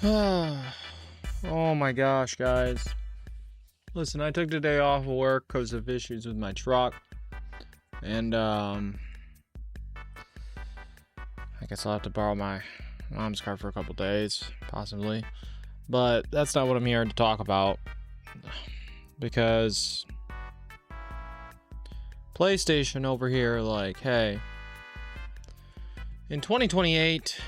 Oh my gosh, guys. Listen, I took the day off of work because of issues with my truck. And, I guess I'll have to borrow my mom's car for a couple days, possibly. But that's not what I'm here to talk about. Because PlayStation over here, like, hey, in 2028,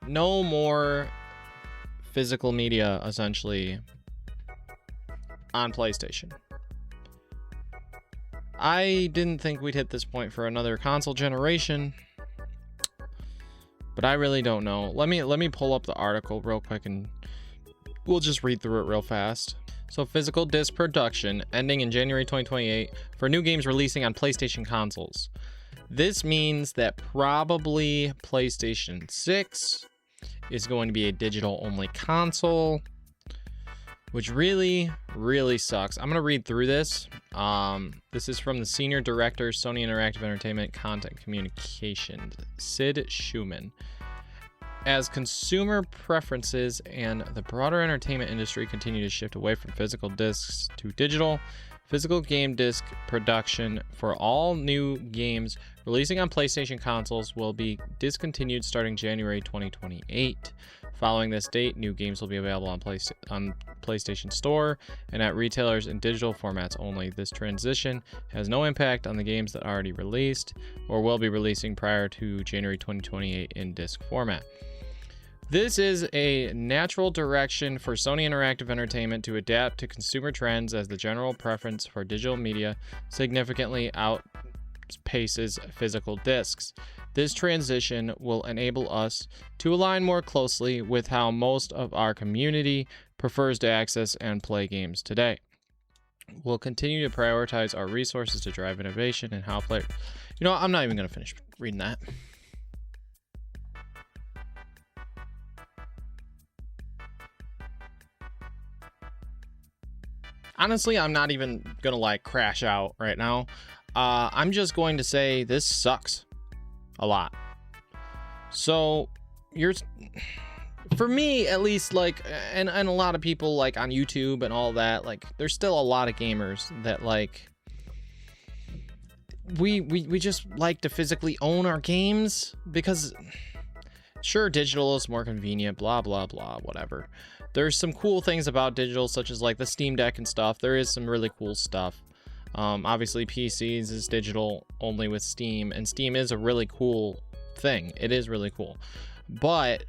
no more physical media, essentially, on PlayStation. I didn't think we'd hit this point for another console generation, but I really don't know. Let me pull up the article real quick and we'll just read through it real fast. So, physical disc production ending in January 2028 for new games releasing on PlayStation consoles. This means that probably PlayStation 6 is going to be a digital-only console, which really, really sucks. I'm going to read through this. This is from the Senior Director, Sony Interactive Entertainment Content Communications, Sid Schumann. As consumer preferences and the broader entertainment industry continue to shift away from physical discs to digital, physical game disc production for all new games releasing on PlayStation consoles will be discontinued starting January 2028. Following this date, new games will be available on PlayStation Store and at retailers in digital formats only. This transition has no impact on the games that already released or will be releasing prior to January 2028 in disc format. This is a natural direction for Sony Interactive Entertainment to adapt to consumer trends as the general preference for digital media significantly outpaces physical discs. This transition will enable us to align more closely with how most of our community prefers to access and play games today. We'll continue to prioritize our resources to drive innovation and how players... You know, I'm not even going to finish reading that. Honestly, I'm not even gonna like crash out right now. I'm just going to say this sucks a lot. So for me at least, like, and a lot of people like on YouTube and all that, like, there's still a lot of gamers that like we just like to physically own our games because sure, digital is more convenient, blah blah blah, whatever. There's some cool things about digital, such as like the Steam Deck and stuff. There is some really cool stuff. Obviously, PCs is digital only with Steam, and Steam is a really cool thing. It is really cool. But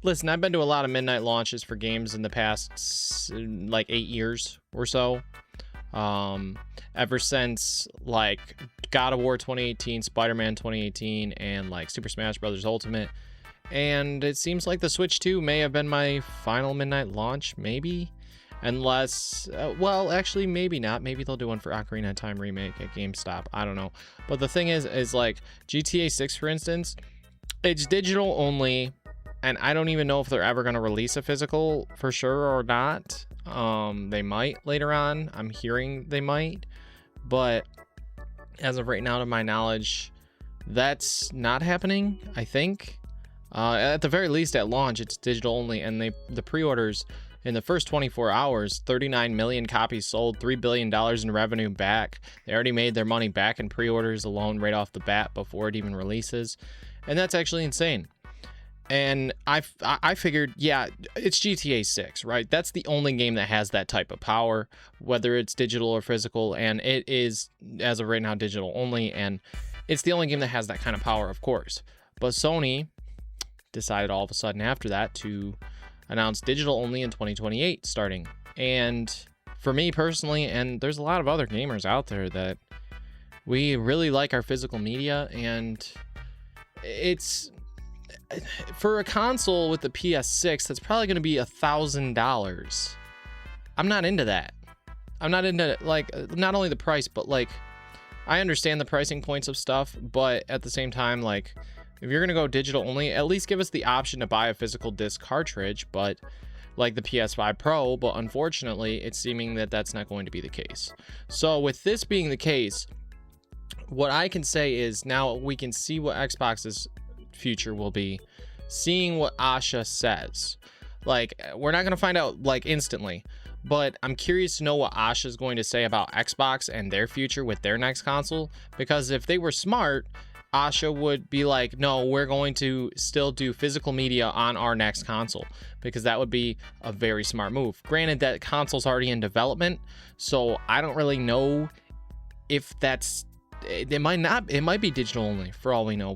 listen, I've been to a lot of midnight launches for games in the past like 8 years or so. Ever since like God of War 2018, Spider-Man 2018, and like Super Smash Bros. Ultimate. And it seems like the Switch 2 may have been my final midnight launch, maybe. Unless, well, actually, maybe not. Maybe they'll do one for Ocarina of Time remake at GameStop. I don't know. But the thing is like GTA 6, for instance, it's digital only. And I don't even know if they're ever going to release a physical for sure or not. They might later on. I'm hearing they might. But as of right now, to my knowledge, that's not happening, I think. At the very least, at launch, it's digital only, and the pre-orders in the first 24 hours, 39 million copies sold, $3 billion in revenue back. They already made their money back in pre-orders alone right off the bat before it even releases, and that's actually insane. And I figured, yeah, it's GTA 6, right? That's the only game that has that type of power, whether it's digital or physical, and it is, as of right now, digital only, and it's the only game that has that kind of power, of course. But Sony decided all of a sudden after that to announce digital only in 2028 starting. And for me personally, and there's a lot of other gamers out there that we really like our physical media, and it's for a console with the PS6 that's probably going to be $1,000. I'm not into that. I'm not into, like, not only the price, but like I understand the pricing points of stuff, but at the same time, like, if you're going to go digital only, at least give us the option to buy a physical disc cartridge, but like the PS5 Pro, but unfortunately, it's seeming that that's not going to be the case. So with this being the case, what I can say is now we can see what Xbox's future will be seeing what Asha says. Like, we're not going to find out like instantly, but I'm curious to know what Asha is going to say about Xbox and their future with their next console, because if they were smart, Asha would be like, no, we're going to still do physical media on our next console, because that would be a very smart move. Granted, that console's already in development, so I don't really know if that's, it might be digital only for all we know.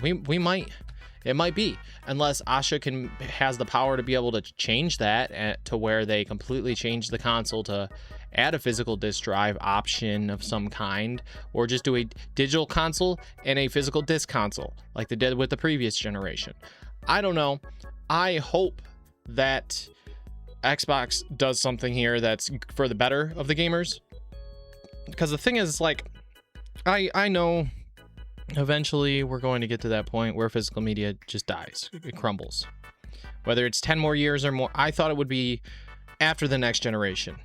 It might be, unless Asha has the power to be able to change that to where they completely change the console to add a physical disc drive option of some kind, or just do a digital console and a physical disc console like they did with the previous generation. I don't know. I hope that Xbox does something here that's for the better of the gamers, because the thing is, like, I know eventually we're going to get to that point where physical media just dies. It crumbles. Whether it's 10 more years or more, I thought it would be after the next generation.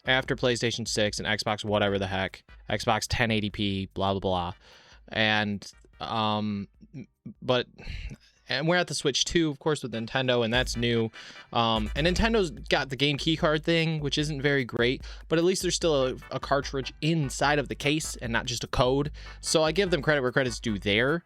After PlayStation 6 and Xbox whatever the heck. Xbox 1080p, blah, blah, blah. And we're at the Switch 2, of course, with Nintendo, and that's new. And Nintendo's got the game keycard thing, which isn't very great, but at least there's still a cartridge inside of the case and not just a code. So I give them credit where credit's due there,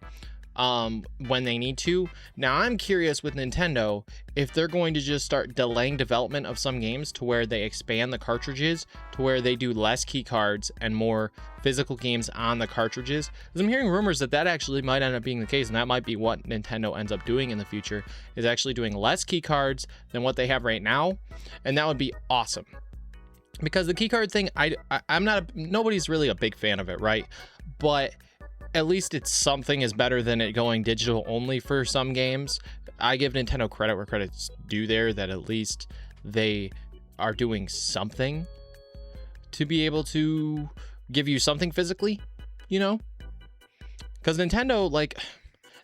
when they need to. Now, I'm curious with Nintendo if they're going to just start delaying development of some games to where they expand the cartridges to where they do less key cards and more physical games on the cartridges, because I'm hearing rumors that actually might end up being the case, and that might be what Nintendo ends up doing in the future, is actually doing less key cards than what they have right now, and that would be awesome. Because the key card thing, nobody's really a big fan of it, right? But at least it's something is better than it going digital only for some games. I give Nintendo credit where credit's due there, that at least they are doing something to be able to give you something physically, you know? Because Nintendo, like,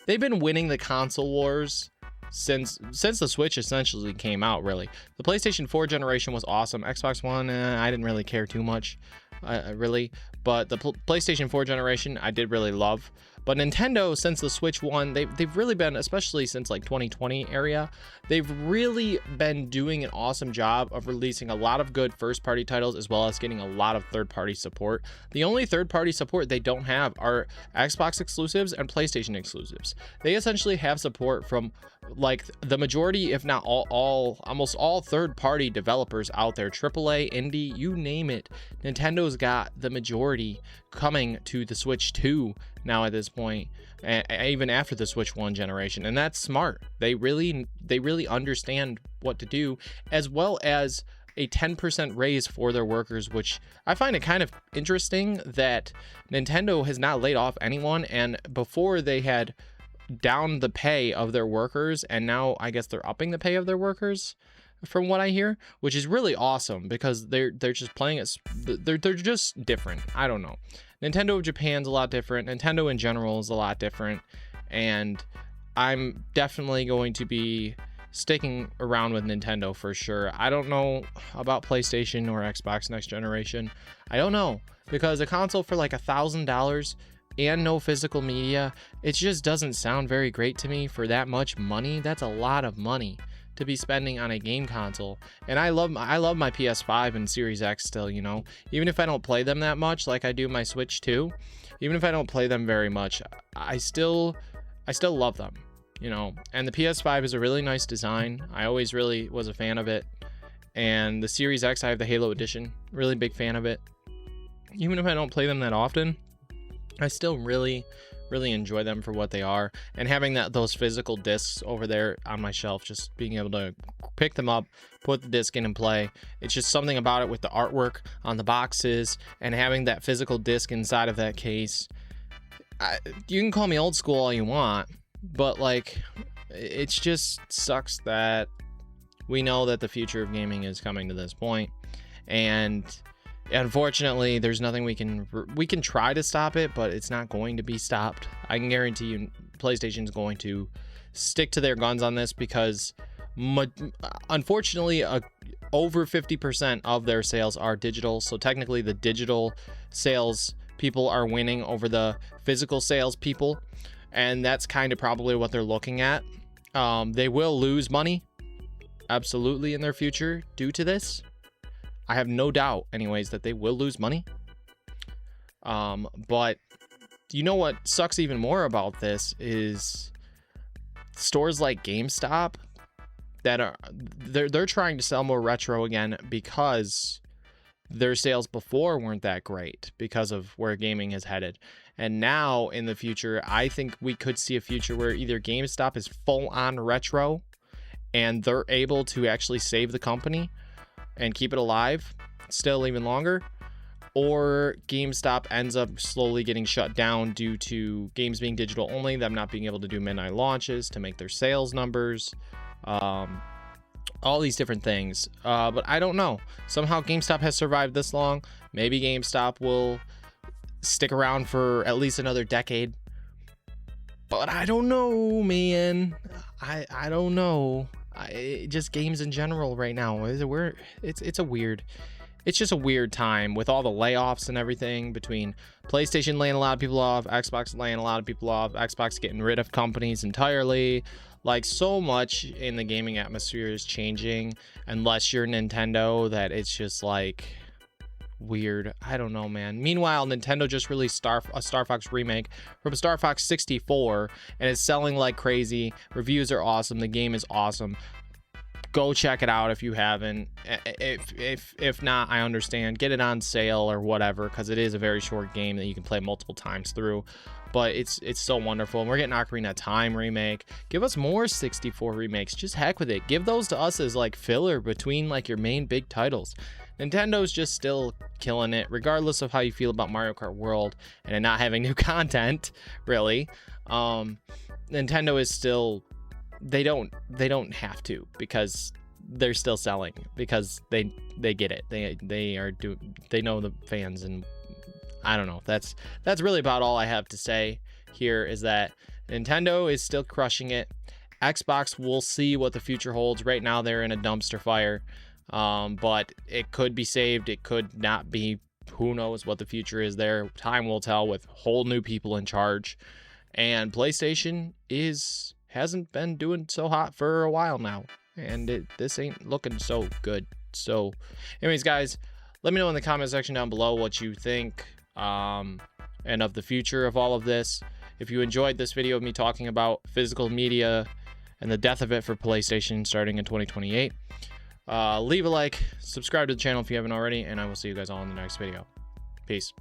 they've been winning the console wars since the Switch essentially came out, really. The PlayStation 4 generation was awesome. Xbox One, I didn't really care too much, really. But the PlayStation 4 generation, I did really love. But Nintendo, since the Switch 1, they've really been, especially since like 2020 area, they've really been doing an awesome job of releasing a lot of good first-party titles, as well as getting a lot of third-party support. The only third-party support they don't have are Xbox exclusives and PlayStation exclusives. They essentially have support from like the majority, if not almost all third-party developers out there. AAA, indie, you name it. Nintendo's got the majority coming to the Switch 2 now at this point, even after the Switch 1 generation, and that's smart. They really understand what to do, as well as a 10% raise for their workers, which I find it kind of interesting that Nintendo has not laid off anyone, and before they had down the pay of their workers, and now I guess they're upping the pay of their workers, from what I hear, which is really awesome, because they're just playing it. They're just different. I don't know. Nintendo of Japan's a lot different. Nintendo in general is a lot different, and I'm definitely going to be sticking around with Nintendo for sure. I don't know about PlayStation or Xbox next generation. I don't know, because a console for like $1,000 and no physical media, it just doesn't sound very great to me for that much money. That's a lot of money to be spending on a game console. And I love my PS5 and Series X still, you know, even if I don't play them that much like I do my Switch 2, even if I don't play them very much, I still love them, you know. And the PS5 is a really nice design. I always really was a fan of it. And the Series X, I have the Halo edition, really big fan of it. Even if I don't play them that often, I still really enjoy them for what they are, and having those physical discs over there on my shelf, just being able to pick them up, put the disc in and play. It's just something about it with the artwork on the boxes and having that physical disc inside of that case. You can call me old school all you want, but like, it just sucks that we know that the future of gaming is coming to this point, and unfortunately, there's nothing we can try to stop it, but it's not going to be stopped. I can guarantee you PlayStation's going to stick to their guns on this, because unfortunately over 50% of their sales are digital. So technically the digital sales people are winning over the physical sales people. and that's kind of probably what they're looking at. They will lose money, absolutely, in their future due to this. I have no doubt, anyways, that they will lose money. But you know what sucks even more about this is stores like GameStop that are they're trying to sell more retro again because their sales before weren't that great because of where gaming is headed. And now in the future, I think we could see a future where either GameStop is full on retro and they're able to actually save the company and keep it alive still even longer, or GameStop ends up slowly getting shut down due to games being digital only, them not being able to do midnight launches to make their sales numbers, all these different things. But I don't know. Somehow GameStop has survived this long. Maybe GameStop will stick around for at least another decade. But I don't know, man. I don't know. Just games in general right now. It's just a weird time with all the layoffs and everything, between PlayStation laying a lot of people off, Xbox laying a lot of people off, Xbox getting rid of companies entirely. Like, so much in the gaming atmosphere is changing, unless you're Nintendo, that it's just like weird. I don't know, man. Meanwhile, Nintendo just released a Star Fox remake from Star Fox 64, and it's selling like crazy. Reviews are awesome. The game is awesome. Go check it out if you haven't. If not, I understand. Get it on sale or whatever, because it is a very short game that you can play multiple times through. But it's so wonderful. And we're getting Ocarina of Time remake. Give us more 64 remakes. Just heck with it. Give those to us as like filler between like your main big titles. Nintendo's just still killing it, regardless of how you feel about Mario Kart World and it not having new content, really. Nintendo is still, they don't have to, because they're still selling, because they get it. They know the fans, and I don't know. That's really about all I have to say here, is that Nintendo is still crushing it. Xbox, we'll see what the future holds. Right now they're in a dumpster fire. But it could be saved. It could not be. Who knows what the future is there? Time will tell with whole new people in charge. And PlayStation hasn't been doing so hot for a while now, and this ain't looking so good. So anyways, guys, let me know in the comment section down below what you think and of the future of all of this. If you enjoyed this video of me talking about physical media and the death of it for PlayStation starting in 2028, leave a like, subscribe to the channel if you haven't already, and I will see you guys all in the next video. Peace.